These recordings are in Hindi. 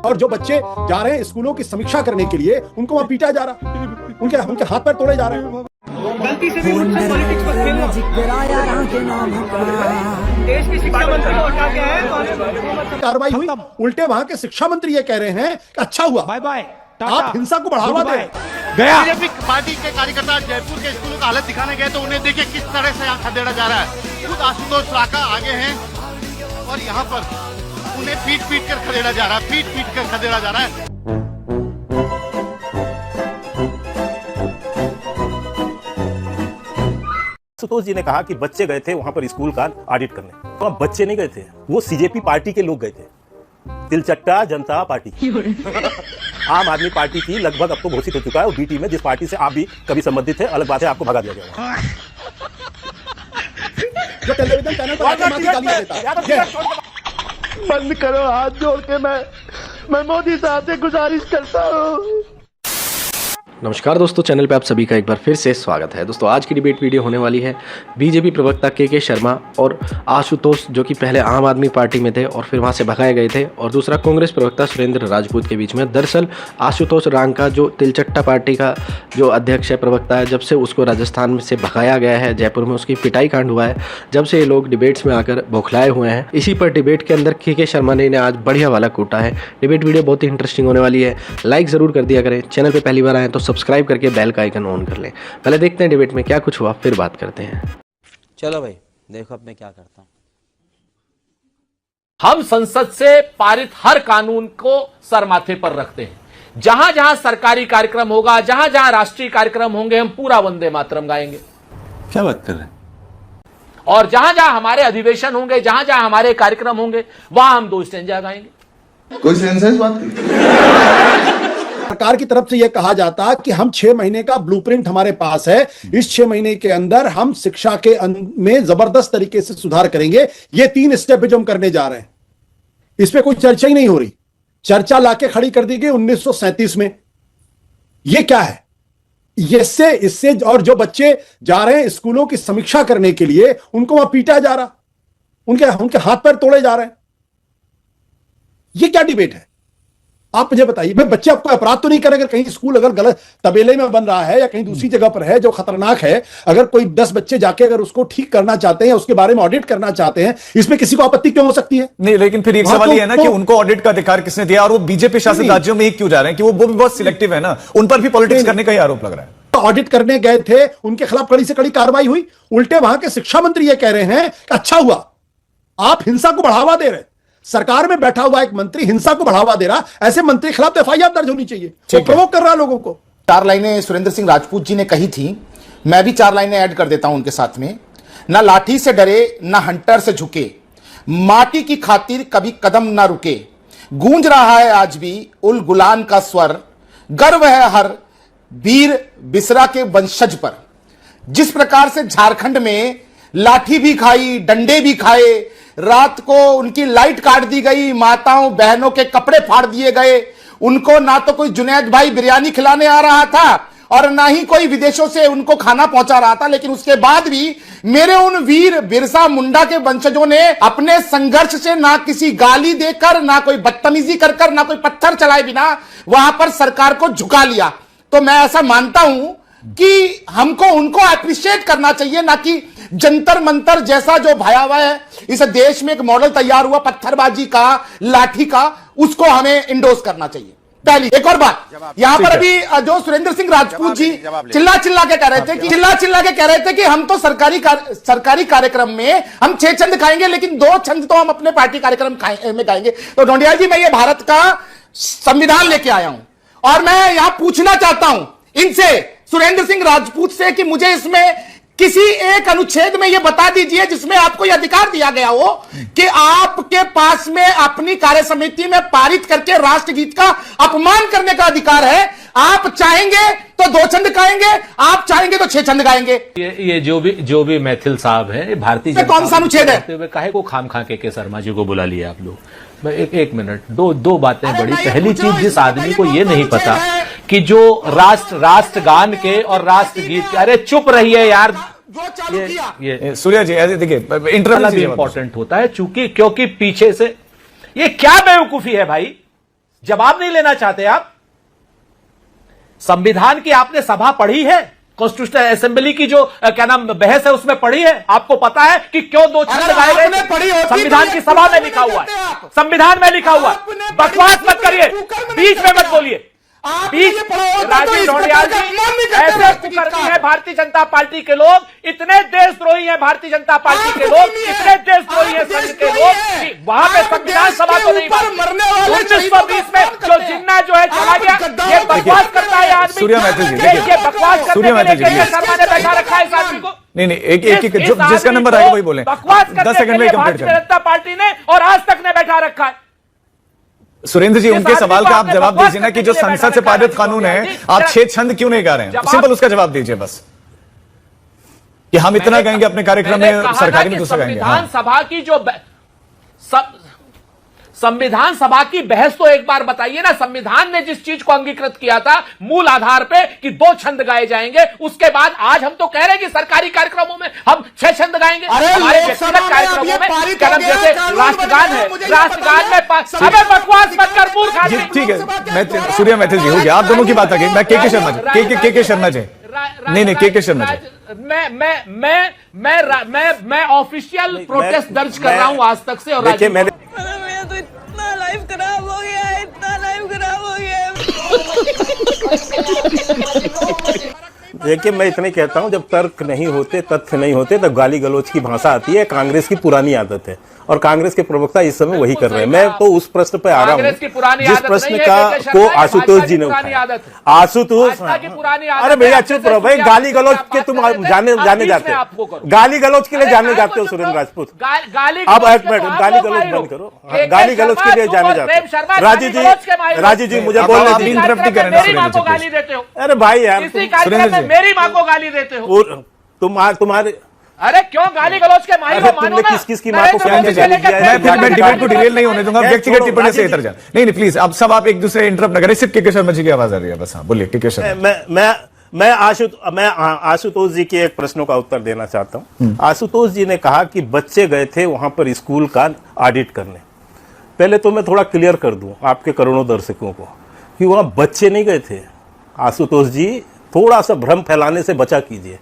और जो बच्चे जा रहे हैं स्कूलों की समीक्षा करने के लिए, उनको वहां पीटा जा रहा, उनके हाथ पैर तोड़े जा रहे हैं। गलती से भी मुझसे पॉलिटिक्स पर खेलना, देश की शिक्षा मंत्री को हटा के है, कार्रवाई हुई। उल्टे वहां के शिक्षा मंत्री ये कह रहे हैं कि अच्छा हुआ, बाय बाय, आप हिंसा को बढ़ावा दे गया। बीजेपी पार्टी के कार्यकर्ता जयपुर के स्कूलों का हालत दिखाने गए तो उन्हें देखिए किस तरह से यहाँ खदेड़ा जा रहा है। खुद आशुतोष राका आगे हैं और यहाँ पर उन्हें पीट कर खदेड़ा जा रहा है, पीट कर खदेड़ा जा रहा है। आशुतोष जी ने कहा कि बच्चे गए थे वहां पर स्कूल का ऑडिट करने, तो बच्चे नहीं गए थे, वो सीजेपी पार्टी के लोग गए थे, तिलचट्टा जनता पार्टी आम आदमी पार्टी की लगभग अब तो घोषित हो चुका है। और बी टीम में जिस पार्टी से आप भी कभी संबंधित है, अलग बात है, आपको भगा दिया गया। जो टेलीविजन चैनल पर बंद करो, हाथ जोड़ के मैं मोदी साहब से गुजारिश करता हूँ। नमस्कार दोस्तों, चैनल पे आप सभी का एक बार फिर से स्वागत है। दोस्तों आज की डिबेट वीडियो होने वाली है बीजेपी प्रवक्ता के शर्मा और आशुतोष, जो कि पहले आम आदमी पार्टी में थे और फिर वहां से भगाए गए थे, और दूसरा कांग्रेस प्रवक्ता सुरेंद्र राजपूत के बीच में। दरअसल आशुतोष रांका जो तिलचट्टा पार्टी का जो अध्यक्ष है, प्रवक्ता है, जब से उसको राजस्थान में से भगाया गया है, जयपुर में उसकी पिटाई कांड हुआ है, जब से ये लोग डिबेट्स में आकर बौखलाए हुए हैं। इसी पर डिबेट के अंदर के शर्मा ने इन्हें आज बढ़िया वाला कूटा है। डिबेट वीडियो बहुत ही इंटरेस्टिंग होने वाली है, लाइक जरूर कर दिया करें। चैनल पर पहली बार आए तो सब्सक्राइब करके बेल का आइकन ऑन कर लें। पहले देखते हैं डिबेट में क्या कुछ हुआ, फिर बात करते हैं। चलो भाई देखो अब मैं क्या करता हूं। हम संसद से पारित हर कानून को सर माथे पर रखते हैं। जहां जहां सरकारी कार्यक्रम होगा, जहां जहां राष्ट्रीय कार्यक्रम होंगे, हम पूरा वंदे मातरम गाएंगे। क्या बात कर रहे हैं? और जहां जहां हमारे अधिवेशन होंगे, जहां जहां हमारे कार्यक्रम होंगे, वहां हम दो स्टैंजा गाएंगे। कोई सेंस है इस बात की? सरकार की तरफ से यह कहा जाता कि हम 6 महीने का ब्लूप्रिंट हमारे पास है, इस 6 महीने के अंदर हम शिक्षा के में जबरदस्त तरीके से सुधार करेंगे। ये 3 स्टेप जो हम करने जा रहे हैं, इस पे कोई चर्चा ही नहीं हो रही। चर्चा लाके खड़ी कर दी गई 1937 में। ये क्या है? इससे और जो बच्चे जा रहे हैं स्कूलों की समीक्षा करने के लिए, उनको वहां पीटा जा रहा, उनके हाथ पैर तोड़े जा रहे हैं। ये क्या डिबेट है? आप मुझे बताइए। मैं बच्चे आपको अपराध तो नहीं करें, अगर कहीं स्कूल अगर गलत तबेले में बन रहा है या कहीं दूसरी जगह पर है जो खतरनाक है, अगर कोई 10 बच्चे जाके अगर उसको ठीक करना चाहते हैं, उसके बारे में ऑडिट करना चाहते हैं, इसमें किसी को आपत्ति क्यों हो सकती है? नहीं, लेकिन फिर एक सवाल ये है ना कि उनको ऑडिट का अधिकार किसने दिया, और वो बीजेपी शासित राज्यों में ही क्यों जा रहे हैं कि वो भी बहुत सिलेक्टिव है ना, उन पर भी पॉलिटिक्स करने का ही आरोप लग रहा है। ऑडिट करने गए थे, उनके खिलाफ कड़ी से कड़ी कार्रवाई हुई। उल्टे वहां के शिक्षा मंत्री ये कह रहे हैं कि अच्छा हुआ, आप हिंसा को बढ़ावा दे रहे। सरकार में बैठा हुआ एक मंत्री हिंसा को बढ़ावा दे रहा, ऐसे मंत्री के खिलाफ एफआईआर दर्ज होनी चाहिए। वो प्रवोक कर रहा है लोगों को। 4 लाइनें सुरेंद्र सिंह राजपूत जी ने कही थी, मैं भी 4 लाइनें ऐड कर देता हूं उनके साथ में। ना लाठी से डरे, ना हंटर से झुके, माटी की खातिर कभी कदम ना रुके, गूंज रहा है आज भी उल गुलान का स्वर, गर्व है हर वीर बिसरा के वंशज पर। जिस प्रकार से झारखंड में लाठी भी खाई, डंडे भी खाए, रात को उनकी लाइट काट दी गई, माताओं बहनों के कपड़े फाड़ दिए गए, उनको ना तो कोई जुनैद भाई बिरयानी खिलाने आ रहा था और ना ही कोई विदेशों से उनको खाना पहुंचा रहा था, लेकिन उसके बाद भी मेरे उन वीर बिरसा मुंडा के वंशजों ने अपने संघर्ष से ना किसी गाली देकर, ना कोई बदतमीजी कर, ना कोई पत्थर चलाए बिना वहां पर सरकार को झुका लिया। तो मैं ऐसा मानता हूं कि हमको उनको अप्रिशिएट करना चाहिए, ना कि जंतर मंतर जैसा जो भयावह है इस देश में एक मॉडल तैयार हुआ पत्थरबाजी का, लाठी का, उसको हमें इंडोर्स करना चाहिए। पहली एक और बात, यहां पर अभी जो सुरेंद्र सिंह राजपूत जी चिल्ला के कह रहे थे कि हम तो सरकारी कार्यक्रम में हम 6 छंद खाएंगे, लेकिन 2 छंद तो हम अपने पार्टी कार्यक्रम में गाएंगे। तो ढोंडिया जी, मैं ये भारत का संविधान लेके आया हूं और मैं यहां पूछना चाहता हूं इनसे, सुरेंद्र सिंह राजपूत से, कि मुझे इसमें किसी एक अनुच्छेद में यह बता दीजिए जिसमें आपको यह अधिकार दिया गया हो कि आपके पास में अपनी कार्य समिति में पारित करके राष्ट्रगीत का अपमान करने का अधिकार है। आप चाहेंगे तो 2 छंद गाएंगे, आप चाहेंगे तो 6 छंद गाएंगे। ये जो भी मैथिल साहब है, भारतीय जनता कौन सा अनुच्छेद है? काहे को खाम खा के शर्मा जी को बुला लिया आप लोग? मैं एक मिनट, दो बातें बड़ी। पहली चीज, जिस आदमी को ये नहीं पता कि जो राष्ट्रगान के और राष्ट्रगीत के, अरे चुप रहिए यार, ये सूर्या जी देखिए इंटरव्यू इंपॉर्टेंट होता है, क्योंकि पीछे से ये क्या बेवकूफी है भाई। जवाब नहीं लेना चाहते आप? संविधान की आपने सभा पढ़ी है? कॉन्स्टिट्यूशनल असेंबली की जो क्या नाम बहस है उसमें पढ़ी है? आपको पता है कि क्यों दो छंद गाए गए? संविधान की सभा में लिखा हुआ है, संविधान में लिखा हुआ है। बकवास मत करिए, बीच में मत बोलिए। राजीव ढोंडियाल जी ऐसे कुकर्मी है भारतीय जनता पार्टी के लोग, इतने देशद्रोही है भारतीय जनता पार्टी के लोग, इतने देशद्रोही है संघ के लोग कि वहां पे संविधान सभा तो नहीं बात। 1920 में जो जिन्ना जो है चला गया, ये बकवास करता है आदमी। सूर्या मैथिल जी, ये बकवास करने के लिए के शर्मा ने बैठा रखा है इस आदमी को। नहीं नहीं, एक जिसका नंबर आएगा वही बोले। बकवास 10 सेकंड में कंप्लीट भारतीय जनता पार्टी ने और आज तक ने बैठा रखा है। सुरेंद्र जी, उनके सवाल का आप जवाब दीजिए ना कि जो संसद से पारित कानून है, आप 6 छंद क्यों नहीं गा रहे हैं? सिंपल उसका जवाब दीजिए बस, कि हम इतना गाएंगे अपने कार्यक्रम में, सरकारी में दूसरा गाएंगे। संविधान सभा की जो संविधान सभा की बहस तो एक बार बताइए ना। संविधान ने जिस चीज को अंगीकृत किया था मूल आधार पे कि 2 छंद गाए जाएंगे, उसके बाद आज हम तो कह रहे हैं कि सरकारी कार्यक्रमों में हम 6 छंद गाएंगे। हमारे व्यक्तिगत कार्यक्रमों में कदम जैसे राष्ट्रगान है, राष्ट्रगान में हमें बकवास मत कर मूर्ख आदमी। ठीक है, सूर्या मैथिल जी हो गया, आप दोनों की बात आ गई। मैं के शर्मा जी, के शर्मा जी, नहीं के शर्मा जी, मैं ऑफिशियल प्रोटेस्ट दर्ज कर रहा हूं आज तक से। और देखिए मैंने तो इतना लाइफ खराब हो गया है, इतना लाइफ खराब हो गया है। देखिए मैं इतने कहता हूं, जब तर्क नहीं होते, तथ्य नहीं होते, तब गाली गलौज की भाषा आती है। कांग्रेस की पुरानी आदत है और कांग्रेस के प्रवक्ता इस समय वही कर रहे हैं। मैं तो उस प्रश्न पे आ रहा हूं जिस प्रश्न का को आशुतोष जी ने उठाया। आशुतोष, अरे भैया चुप रहो भाई, गाली गलौज के तुम जाने जाते हो, गाली गलौज के लिए जाने जाते हो सुरेंद्र राजपूत। अब एक मिनट, गाली गलौज बंद करो, गाली गलौज के लिए जाने जाते हो। राजीव जी मुझे बोलने दीजिए। अरे भाई यार, मेरी मां को गाली देते हो तुम्हारे, अरे क्यों गाली गलौज के माही हो? तुमने किस की मां को क्या मैं डिबेट को डिटेल नहीं होने दूंगा, व्यक्तिगत टिप्पणी से इधर जा। नहीं प्लीज, अब सब आप एक दूसरे इंटरप्ट न करें। सिर्फ के शर्मा जी की आवाज आ रही है बस। हाँ बोलिए के शर्मा। मैं आशुतोष जी के एक प्रश्नों का उत्तर देना चाहता हूं। आशुतोष जी ने कहा कि बच्चे गए थे वहां पर स्कूल का ऑडिट करने। पहले तो मैं थोड़ा क्लियर कर दूं आपके करोड़ों दर्शकों को कि वहां बच्चे नहीं गए थे। आशुतोष जी थोड़ा सा भ्रम फैलाने से बचा कीजिए।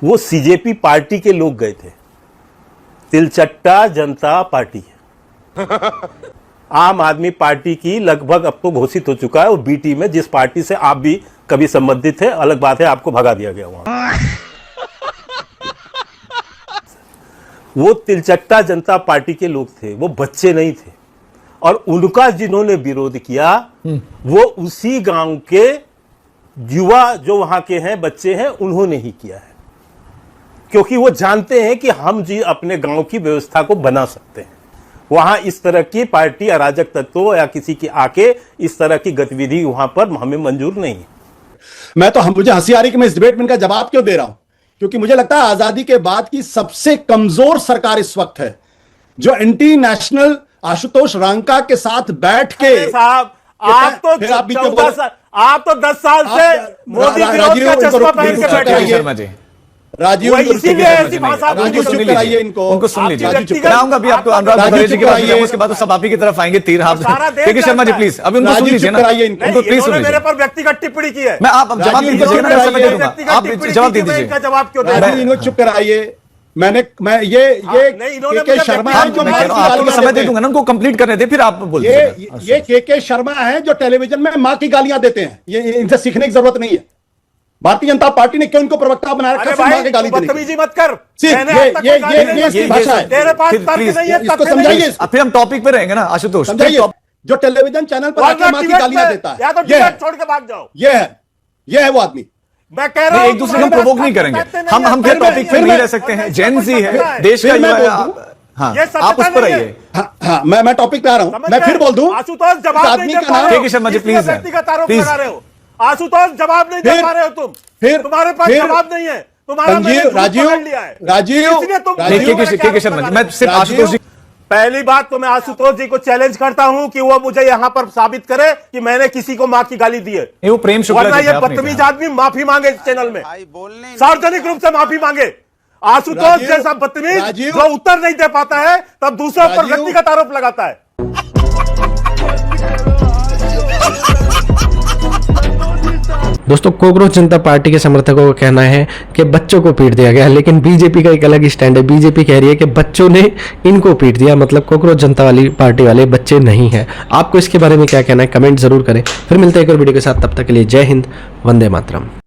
वो सीजेपी पार्टी के लोग गए थे, तिलचट्टा जनता पार्टी आम आदमी पार्टी की लगभग अब तो घोषित हो चुका है। और बीटी में जिस पार्टी से आप भी कभी संबंधित थे, अलग बात है आपको भगा दिया गया वहां। वो तिलचट्टा जनता पार्टी के लोग थे, वो बच्चे नहीं थे। और उनका जिन्होंने विरोध किया वो उसी गांव के युवा जो वहां के हैं, बच्चे हैं, उन्होंने ही किया है। क्योंकि वो जानते हैं कि हम जी अपने गांव की व्यवस्था को बना सकते हैं। वहां इस तरह की पार्टी अराजक तत्वों या किसी की आके इस तरह की गतिविधि वहां पर हमें मंजूर नहीं है। मैं तो मुझे हंसी आ रही कि मैं इस डिबेट में इनका जवाब क्यों दे रहा हूं, क्योंकि मुझे लगता है आजादी के बाद की सबसे कमजोर सरकार इस वक्त है, जो एंटी नेशनल आशुतोष रांका के साथ बैठ के। साहब आप तो 10 साल से मोदी विरोध का चश्मा पहन के बैठे हैं। राजीव इसीलिए ऐसी भाषा कराइए इनको, उनको सुन लीजिए। मैं आऊंगा अभी आपको अनुराग मुखर्जी जी के पास, उसके बाद तो सब आप ही की तरफ आएंगे तीर हाथ। के शर्मा जी प्लीज अभी उनको सुन लीजिए ना, उनको प्लीज सुन लीजिए। मेरे पर व्यक्तिगत टिप्पणी की है। मैं आप जवाब दीजिए, मैं समय दे दूंगा, आप जवाब दे दीजिए। इनका जवाब क्यों दे? इनको चुप कराइए। मैं ये के शर्मा है जो आपको समय दे दूंगा ना, उनको कंप्लीट करने दे, फिर आप बोलिए। ये के शर्मा है जो टेलीविजन में मां की गालियां देते हैं। ये इनसे सीखने की जरूरत नहीं है। भारतीय जनता पार्टी ने क्यों इनको प्रवक्ता बना रखा है? मां की गाली देने बदतमीजी मत कर। ये भाषा है। तेरे पास तर्क नहीं है, इसको समझाइए। फिर हम टॉपिक पे रहेंगे ना आशुतोष। समझाइए, जो टेलीविजन चैनल पर आके मां की गालियां देता है, या तो डिबेट छोड़ के भाग जाओ। ये है वो आदमी। मैं कह रहा हूं एक दूसरे को प्रोवोक नहीं करेंगे। हम फिर टॉपिक पे नहीं रह सकते हैं। जेन जी है, देश का युवा है। हाँ, आप उस पर आइए। हाँ, मैं टॉपिक पे आ रहा हूं। मैं फिर बोल दूं। आशुतोष जवाब नहीं दे पा रहे हो। के शर्मा जी प्लीज, व्यक्तिगत आरोप लगा रहे हो। आशुतोष जवाब नहीं दे पा रहे हो तुम। फिर तुम्हारे पास जवाब नहीं है। तुम्हारा राजीव पहली बात तो मैं आशुतोष जी को चैलेंज करता हूं कि वो मुझे यहां पर साबित करे कि मैंने किसी को मां की गाली दी है। वो प्रेम शुक्ला, वरना ये बदतमीज आदमी माफी मांगे इस चैनल में, सार्वजनिक रूप से माफी मांगे। आशुतोष जैसा बदतमीज जो उत्तर नहीं दे पाता है, तब दूसरों पर व्यक्तिगत आरोप लगाता है। दोस्तों कॉकरोच जनता पार्टी के समर्थकों का कहना है कि बच्चों को पीट दिया गया, लेकिन बीजेपी का एक अलग स्टैंड है। बीजेपी कह रही है कि बच्चों ने इनको पीट दिया, मतलब कॉकरोच जनता वाली पार्टी वाले बच्चे नहीं हैं। आपको इसके बारे में क्या कहना है, कमेंट जरूर करें। फिर मिलते हैं एक और वीडियो के साथ, तब तक के लिए जय हिंद, वंदे मातरम।